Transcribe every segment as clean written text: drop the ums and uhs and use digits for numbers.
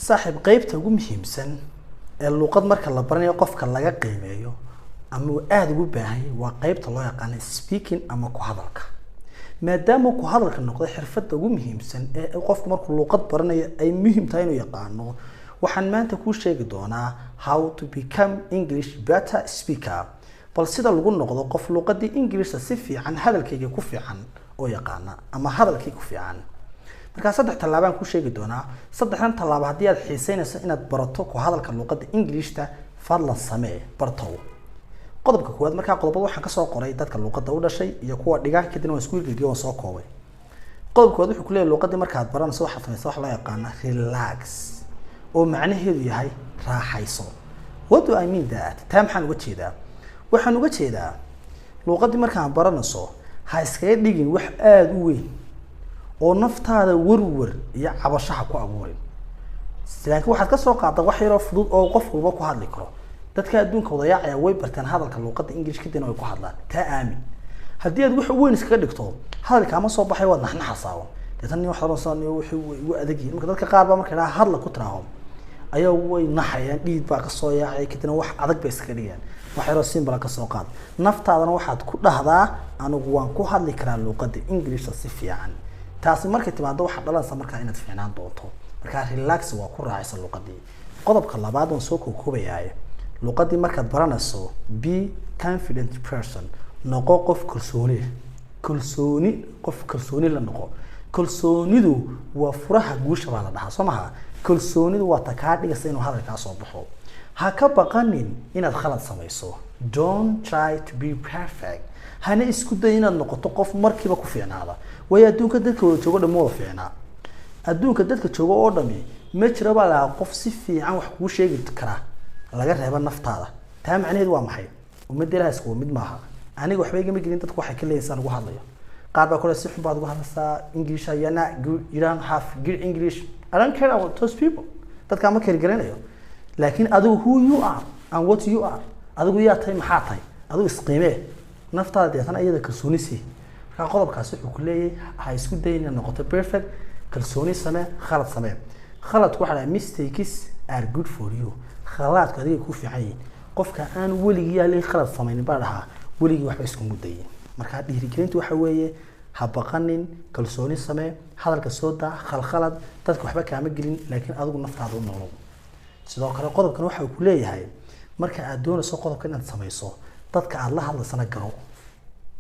saaxiib qaybta ugu muhiimsan ee luqad marka la baranayo qofka laga qiimeeyo ama uu aad ugu baahan yahay waa qaybta loo yaqaan speaking ama ku hadalka maadaama ku hadalka noqdo xirfadda ugu muhiimsan ee qofku markuu luqad baranayo ay muhiim tahay inuu yaqaano waxaan maanta ku sheegi doonaa how to become English better speaker bal sida lagu noqdo qof luqadii English si fiican hadalkayga ku fiican oo yaqaana ama hadalkayga ku fiican marka saddex talaabaan ku sheegi doonaa saddexdan talaabo hadii aad xiiseynayso inaad barato ku hadalka luqadda Englishta fadlan samee barto qodobka koowaad marka qodobada waxaan ka soo qoray dadka luqadda u dhashay iyo kuwa dhigaa kadibna waan isku ilgeliyo soo koobay qodobka wuxuu ku leeyahay luqadda marka aad baranayso waxa samaysaa wax loo yaqaan relax oo macnaheedu yahay raaxayso what do I mean that taa maxaan uga jeedaa waxaan uga jeedaa luqadda marka aan baranayso ha iskaga dhigin wax aad u weyn oo naftaada warwar iyo cabashaha ku abuurin laakiin waxaad ka soo qaadaa wax yar oo fudud oo qof walba ku hadli karo dadka adduunka wadayaacaya way bartaan hadalka luqadda English kadibna way ku hadlaan taa aamin haddii aad wax weyn iskaga dhigto hadalka ama soo baxay waad naxnaxasaawo dadani wax rabaan wuxuu ugu adeegay marka dadka qaar ba marka ay hadla ku tiraaho ayaa way naxayaan dhiid baa ka soo yaacay kadibna wax adag bay iska dhigayaan wax yar oo simple ka soo qaad naftaadana waxaad ku dhahdaa anigu waan ku hadli karaa luqadda English si fiican taasi markay timaado waxa dhalanaysa marka inaad fiicnaan doonto marka relax waa ku raacaysa luqadii qodobka labaad oo soo koobayaa luqadii markaad baranayso be confident person noqo qof kalsooni la noqo kalsoonidu waa furaha guusha baa la dhahaa Soomaha kalsoonidu waa ta ka dhigaysa inuu hadalka soo baxo ha ka baqanin inaad khalad samayso don't try to be perfect hana isku day inaad noqoto qof markiiba ku fiicnaada way adduunka dadka joogo dhamoo fiicnaa adduunka dadka joogo oo dhami ma jira baa la qof si fiican wax ku sheegi kara laga reeba naftaada taa macnaheedu waa maxay ummadda isku mid maaha aniga waxba igama gelin dadku waxay ka leeysan ugu hadlayo qaar baa kale si xun baad ugu hadlaysaa English ayana you don't have good English I don't care about those people dadka ma kari garanayo laakiin adigu who you are and what you are adigu yaa tahay maxaa tahay adigu isqiimee naftaada deetan iyada kalsoonisi marka qodobkaas wuxuu ku leeyahay ha isku dayna noqoto perfect kalsooni samee khaladku waxa la mistakes are good for you khaladku adiga ku fiican yihiin qofka aan weligii yaalay khalad sameeyay baa dhahaa weligii waxba isku mudayeen marka dhiirigelintu waxa weeye ha baqanin kalsooni samee hadalka soo daa khalad dadku waxba kaama gelin laakiin adigu naftaada u noolow sidoo kale qodobkan waxa uu ku leeyahay marka aad doonayso qodobkan inaad samayso dadka aad la hadlaysana garo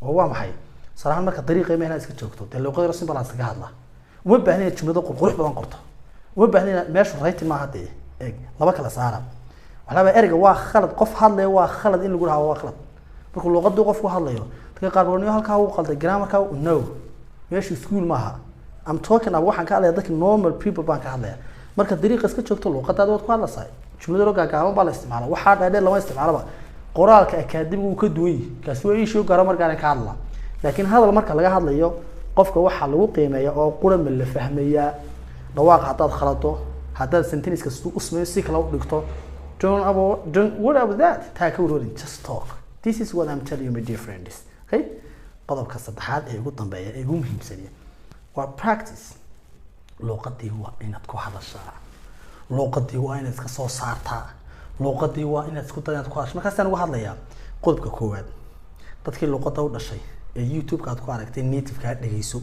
oo waa maxay salaam marka dariiqay meelaha iska joogto de luqad rasmi baa la iska hadlaa uma baahnaa jumlado qurux badan qorto uma baahnaa meesha rayti ma hadee eeg laba kala saara waxba erga waa khalad qof hadlay waa khalad in lagu rahaa waa khalad marka luqaddu qofku hadlayo dadka qaar baa halka uu qalday grammarka no meesha school maaha I'm talking about waxaan ka hadlayaa dadka normal people baan ka hadlayaa marka dariiqa iska joogto luqadaada waad ku hadlaysaa jumlado gaagaaban baa la isticmaalaa waxa dhaadheer lama isticmaalaba qoraalka akaademiga uu ka duwan yahay kaasi waa issue grammar gaar ka hadla laakiin hadal marka laga hadlayo qofka waxa lagu qiimeeyaa oo quran la fahmayaa dhawaaq hadaad khalado hadaad sentence kasto u sameeyo si kala u dhigto don't worry about that take a word just talk this is what I'm telling you my dear friends okay qodobka saddexaad ee ugu dambeeya ee ugu muhiimsan waa practice luqadii waa inaad ku hadashaa luqadii waa inaad iska soo saartaa luqadii waa inaad isku dayad ku hadashaa markaas aan ugu hadlayaa qodobka koowaad dadkii luqadda u dhashay ee YouTube-ka aad ku aragtay native-ka dhageyso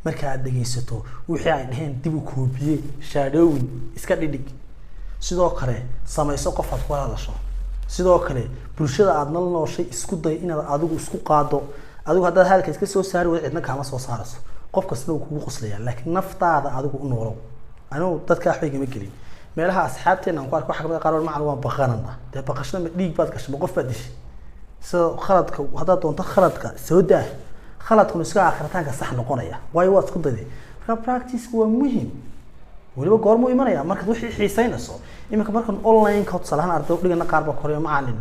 marka aad dhageysato wixii ay dhaheen dib u koobiyay shadowing iska dhidhig sidoo kale samayso qof aad ku hadasho sidoo kale bulshada aad nooshay isku day inaad adigu isku qaado adigu haddaad halka iska soo saari wada cidna kaama soo saarayso qof kasta uu kugu qoslaya laakiin naftaada adigu u noolow anuu dadka wax igama gelin meelaha asxaabteena aan ku arko waxa qaar macaan waa baqanana de baqashada ma dhiig baad gashay qof baad dishay soo khaladka haddaad doonto khaladka soo daa khaladku iska aakhirtaanka sax noqonaya way waad isku dayday marka practice waa muhiim waliba goormo imanaya marka wixii xiisaynayso imika markan online ka salahan arday dhigana qaar ba koreeyo macallin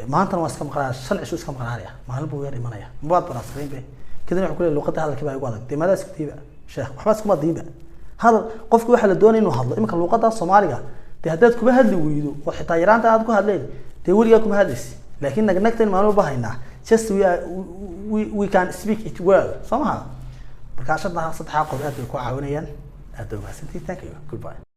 maanta waa iska maqraa shan cisho iska maqraaya maalin buu yar imanaya mabaad baraasreyn be kadib wuxuu ku leeyahay luqadda hadalka baa igu adag deemadaas ku tiiba sheekh waxba iskuma diiba hadal qofku waxa la doonay inuu hadlo imika luqadda Soomaaliga de haddaad kuma hadli weydo oo xitaa yaraanta aad ku hadleen de weliga kuma hadlaysi laakiin nagnagtan maanu bahaynaa just we can speak it well somehow marka saddex qodob aad bay ku caawinayaan aad u mahadsantihiin thank you goodbye